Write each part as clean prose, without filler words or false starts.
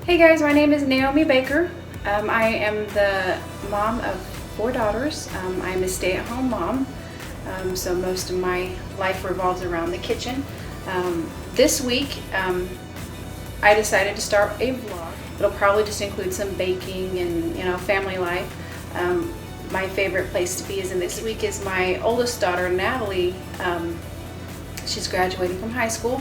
Hey guys, my name is Naomi Baker. I am the mom of 4 daughters. I'm a stay-at-home mom, so most of my life revolves around the kitchen. This week, I decided to start a vlog. It'll probably just include some baking and family life. My favorite place to be is in this week is my oldest daughter, Natalie. She's graduating from high school,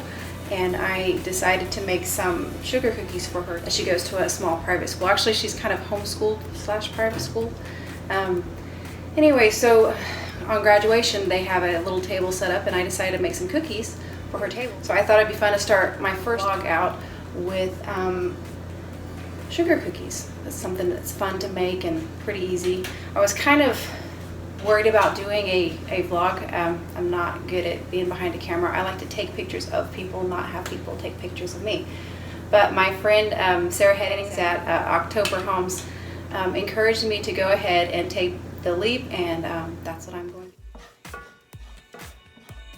and I decided to make some sugar cookies for her. She goes to a small private school. Actually, she's kind of homeschooled / private school. Anyway, so on graduation, they have a little table set up, and I decided to make some cookies for her table. So I thought it'd be fun to start my first vlog out with sugar cookies. It's something that's fun to make and pretty easy. I was kind of worried about doing a vlog. I'm not good at being behind a camera. I like to take pictures of people, not have people take pictures of me. But my friend Sarah Hennings at October Homes encouraged me to go ahead and take the leap, and that's what I'm going to do.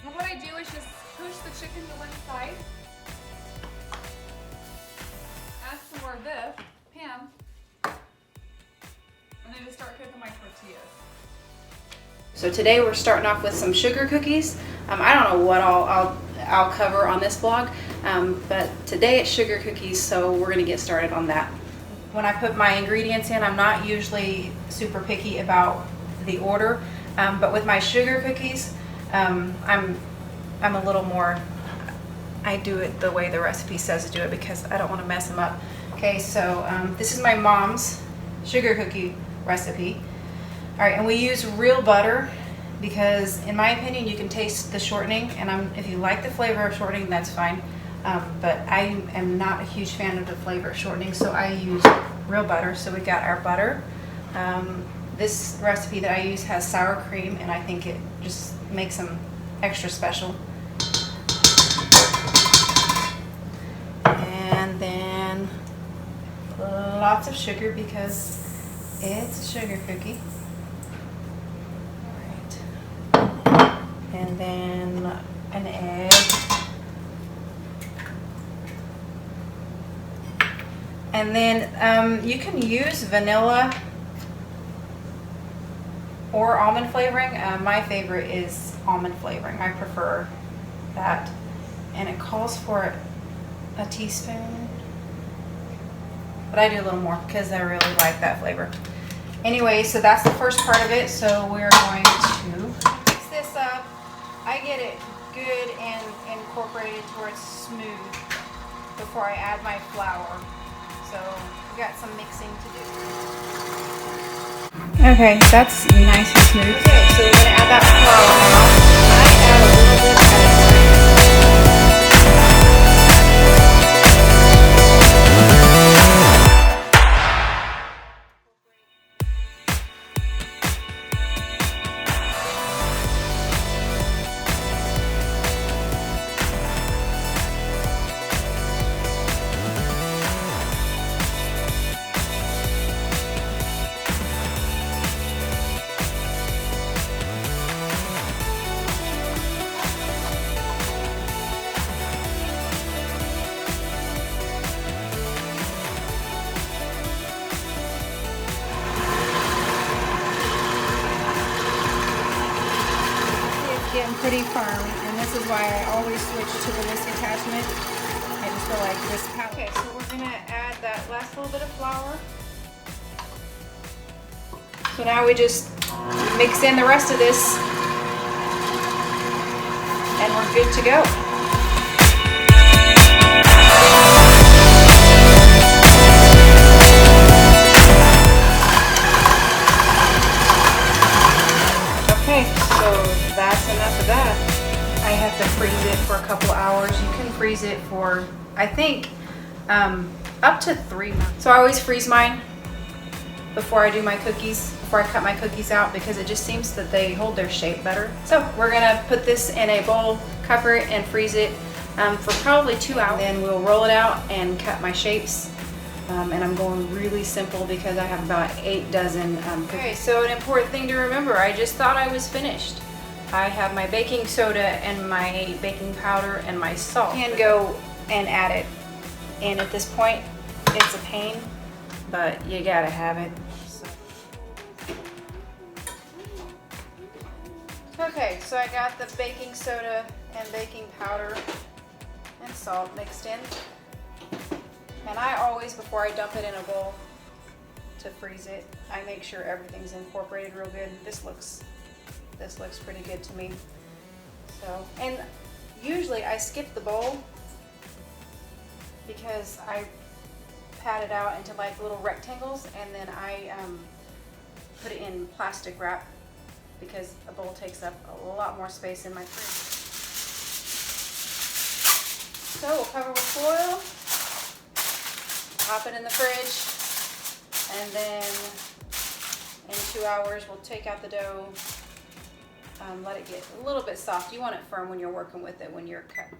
And what I do is just push the chicken to one side, add some more of this, Pam, and then just start cooking my tortillas. So today we're starting off with some sugar cookies. I don't know what I'll cover on this vlog, but today it's sugar cookies, so we're gonna get started on that. When I put my ingredients in, I'm not usually super picky about the order, but with my sugar cookies, I'm a little more, I do it the way the recipe says to do it because I don't want to mess them up. Okay, so this is my mom's sugar cookie recipe. All right, and we use real butter because, in my opinion, you can taste the shortening, and if you like the flavor of shortening, that's fine. But I am not a huge fan of the flavor of shortening, so I use real butter. So we got our butter. This recipe that I use has sour cream, and I think it just makes them extra special. And then lots of sugar because it's a sugar cookie. And then an egg, and then you can use vanilla or almond flavoring. My favorite is almond flavoring. I prefer that, and it calls for a teaspoon, but I do a little more because I really like that flavor. Anyway, so that's the first part of it. So we're going to mix this up. I get it good and incorporated towards smooth before I add my flour. So we got some mixing to do. Okay, that's nice and smooth. Okay, so we're gonna add that flour now. I add a little bit at a time. Getting pretty firm, and this is why I always switch to the whisk attachment. I just feel like this powder. Okay, so we're gonna add that last little bit of flour. So now we just mix in the rest of this, and we're good to go. That's enough of that. I have to freeze it for a couple hours. You can freeze it for, I think, up to 3 months. So I always freeze mine before I do my cookies, before I cut my cookies out, because it just seems that they hold their shape better. So we're gonna put this in a bowl, cover it, and freeze it for probably 2 hours. Then we'll roll it out and cut my shapes. And I'm going really simple because I have about 8 dozen cookies. Okay, so an important thing to remember, I just thought I was finished. I have my baking soda and my baking powder and my salt. You can go and add it in at this point. it's a pain, but you gotta have it. So. Okay, so I got the baking soda and baking powder and salt mixed in. And I always, before I dump it in a bowl to freeze it, I make sure everything's incorporated real good. This looks pretty good to me. So, and usually I skip the bowl because I pat it out into like little rectangles, and then I put it in plastic wrap because a bowl takes up a lot more space in my fridge. So we'll cover with foil, pop it in the fridge, and then in 2 hours we'll take out the dough, let it get a little bit soft. You want it firm when you're working with it when you're cutting.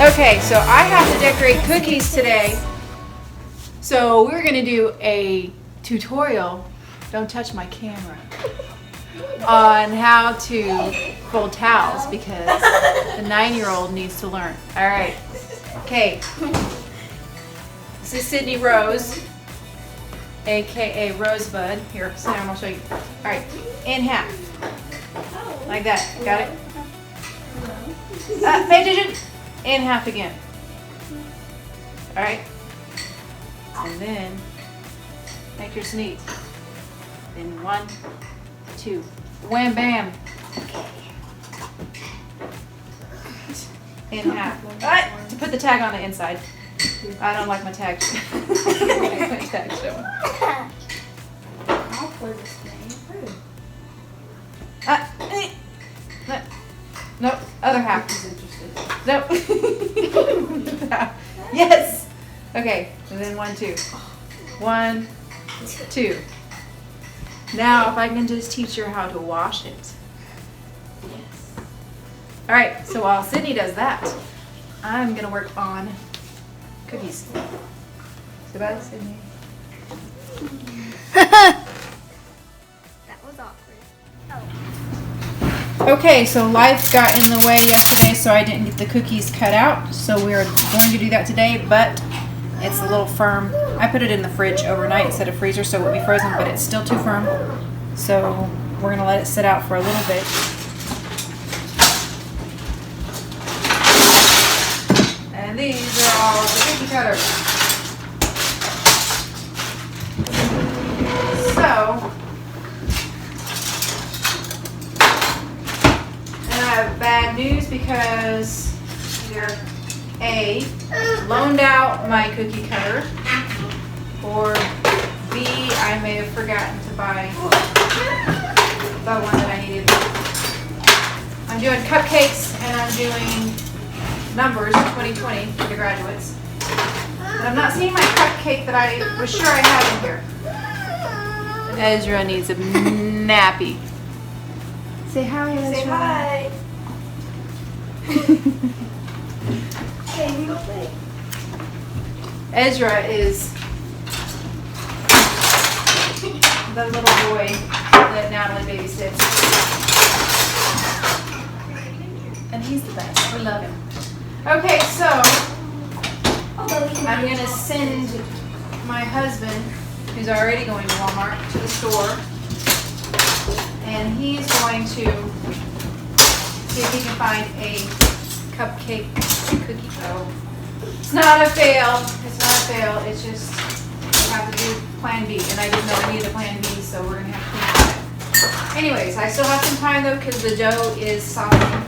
Okay, so I have to decorate cookies today. So we're gonna do a tutorial, don't touch my camera, on how to fold towels because the 9-year-old needs to learn. All right, okay. This is Sydney Rose, AKA Rosebud. Here, sit down, I'll show you. All right, in half, like that, got it? Pay attention. In half again. All right, and then make yours neat. Then 1, 2, wham bam. In half. To put the tag on the inside. I don't like my tag. My tag showing. I'll play this game. Nope, other half. He's interested. Nope. Yes. Okay, and then 1, 2. 1, 2. Now, if I can just teach her how to wash it. Yes. All right, so while Sydney does that, I'm gonna work on cookies. So bye, Sydney. That was awkward. Okay, so life got in the way yesterday, so I didn't get the cookies cut out. So we're going to do that today, but it's a little firm. I put it in the fridge overnight instead of freezer, so it would be frozen, but it's still too firm. So we're gonna let it sit out for a little bit. And these are all the cookie cutters. So, and I have bad news because either A, loaned out my cookie cutter, or B, I may have forgotten to buy the one that I needed. I'm doing cupcakes and I'm doing numbers 2020 for the graduates. But I'm not seeing my cupcake that I was sure I had in here. Ezra needs a nappy. Say hi, Ezra. Say hi. Okay, we go play. Ezra is the little boy that Natalie babysits. And he's the best. We love him. Okay, so I'm going to send my husband, who's already going to Walmart, to the store. And he's going to see if he can find a cupcake cookie dough. It's not a fail. It's not a fail. It's just we have to do plan B. And I didn't know I needed a plan B, so we're going to have to think about it. Anyways, I still have some time though because the dough is softening.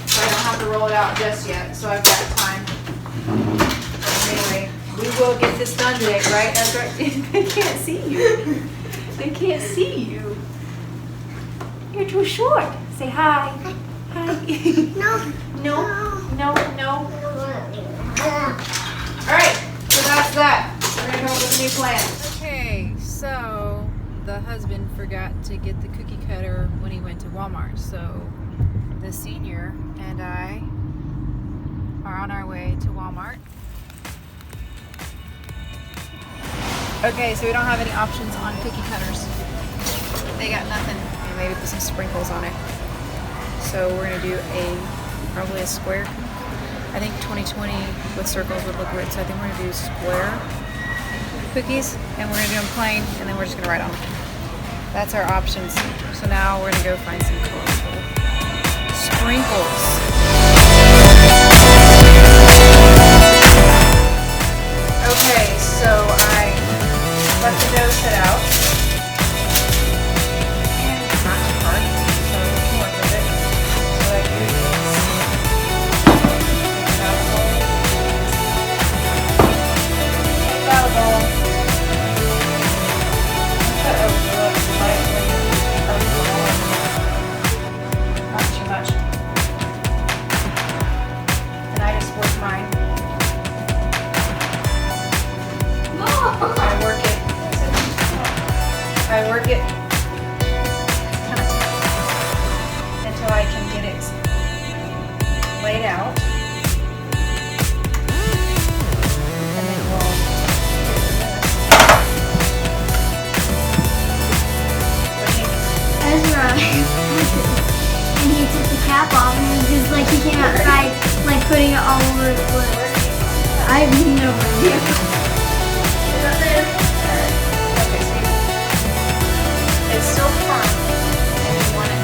So I don't have to roll it out just yet. So I've got time. Anyway, we will get this done today, right? That's right. They can't see you. They can't see you. You're too short. Say hi. Hi. No. No. No. No? Alright, so that's that. We're gonna come up with a new plan. Okay, so the husband forgot to get the cookie cutter when he went to Walmart. So the senior and I are on our way to Walmart. Okay, so we don't have any options on cookie cutters. They got nothing. And maybe put some sprinkles on it. So we're gonna do probably a square. I think 2020 with circles would look weird, so I think we're gonna do square cookies, and we're gonna do them plain, and then we're just gonna write on them. That's our options. So now we're gonna go find some colorful sprinkles. Okay, so I let the dough sit out. And it's not too hard, so we can work with it. So what I do is take out a bowl. Take out a bowl. Put a little lightly of flour. Not too much. And I just work mine. I work it kind of until I can get it laid out. And then we'll Ezra, and he took the cap off and he came outside like putting it all over the place. I have no idea. It's still firm, and you want it.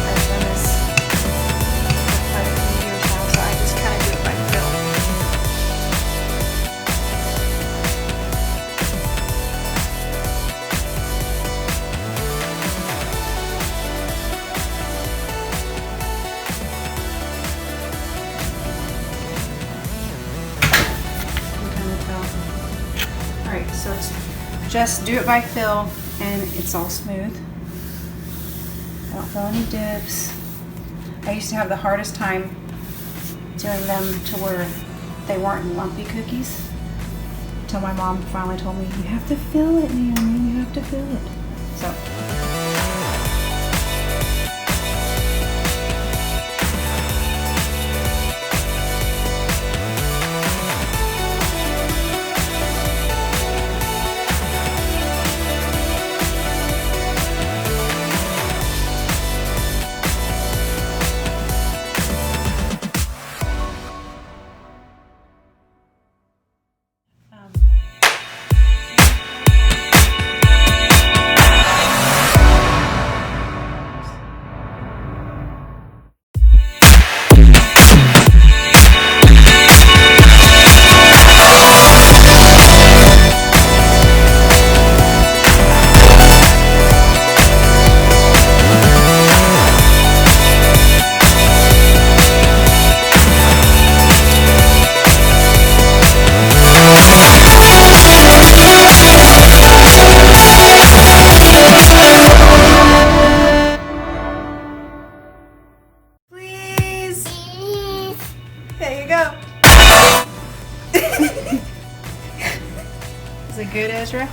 I've done this for quite a few years now, so I just kind of do it by feel. Alright, so it's just do it by fill and it's all smooth. I don't feel any dips. I used to have the hardest time doing them to where they weren't lumpy cookies. Until my mom finally told me, you have to fill it, Naomi, you have to fill it. So. Is it good, Ezra?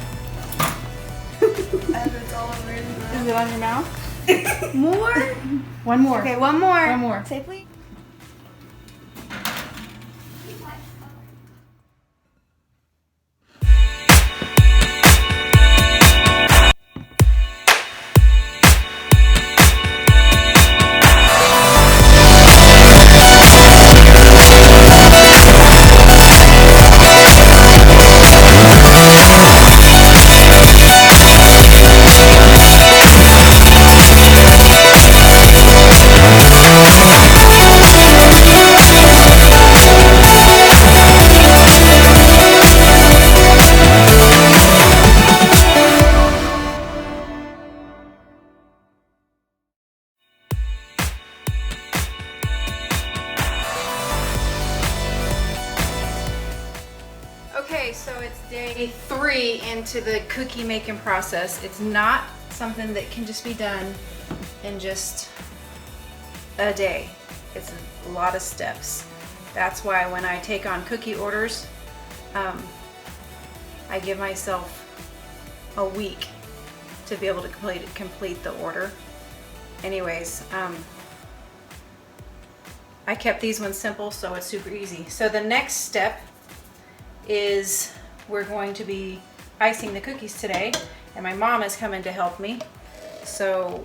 It's all over his mouth. Is it on your mouth? More? One more. Okay, one more. One more. Say please. day 3 into the cookie making process. It's not something that can just be done in just a day. It's a lot of steps. That's why when I take on cookie orders, I give myself a week to be able to complete the order. Anyways, I kept these ones simple, so it's super easy. So the next step is we're going to be icing the cookies today, and my mom is coming to help me, so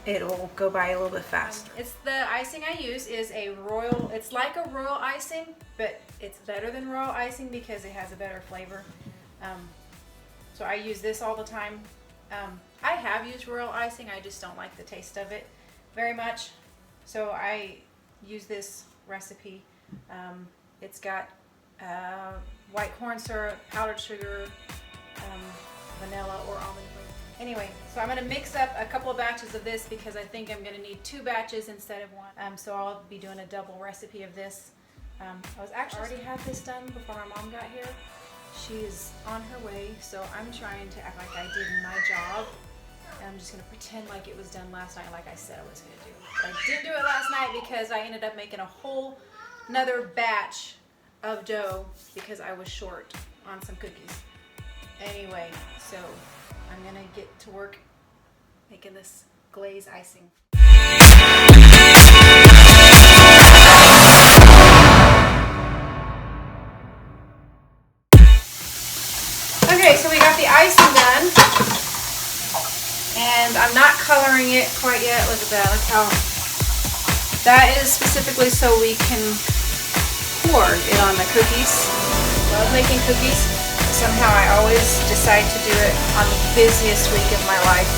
it'll go by a little bit fast. It's the icing I use is a royal, it's like a royal icing, but it's better than royal icing because it has a better flavor. So I use this all the time. I have used royal icing, I just don't like the taste of it very much. So I use this recipe. It's got white corn syrup, powdered sugar, vanilla or almond cream. Anyway, so I'm going to mix up a couple of batches of this because I think I'm going to need 2 batches instead of 1. So I'll be doing a double recipe of this. I was actually already had this done before my mom got here. She's on her way, so I'm trying to act like I did my job. And I'm just going to pretend like it was done last night like I said I was going to do. But I didn't do it last night because I ended up making a whole another batch of dough because I was short on some cookies. Anyway, so I'm going to get to work making this glaze icing. Okay, so we got the icing done, and I'm not coloring it quite yet. Look at that, look how, that is specifically so we can pour it on the cookies. Love making cookies. Somehow I always decide to do it on the busiest week of my life,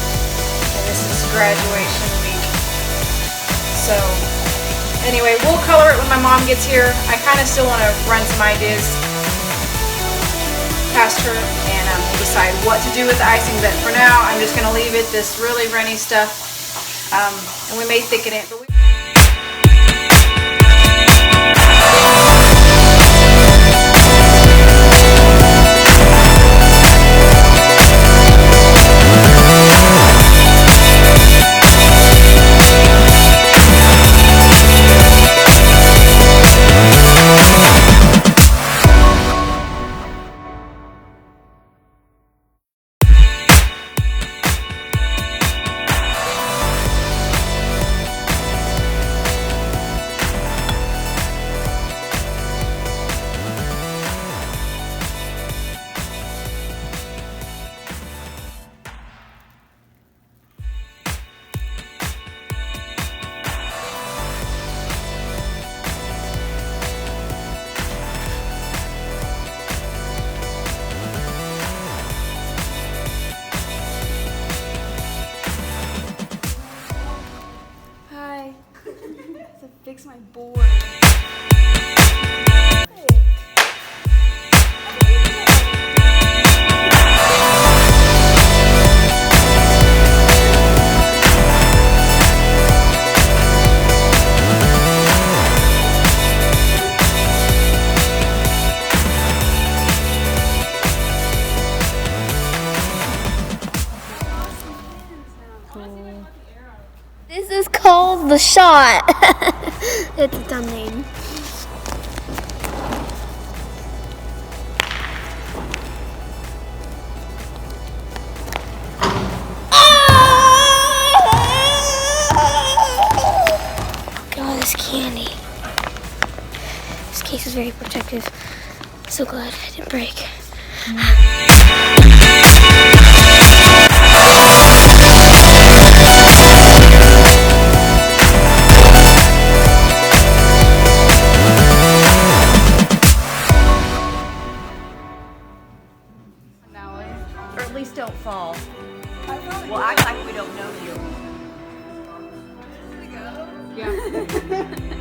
and this is graduation week. So anyway, we'll color it when my mom gets here. I kind of still want to run some ideas past her, and we'll decide what to do with the icing, but for now I'm just going to leave it this really runny stuff, and we may thicken it. But fix my board. This is called The Shot. It's a dumb name. God, this candy. This case is very protective. So glad it didn't break. Or at least don't fall. We'll act like we don't know you. Yeah.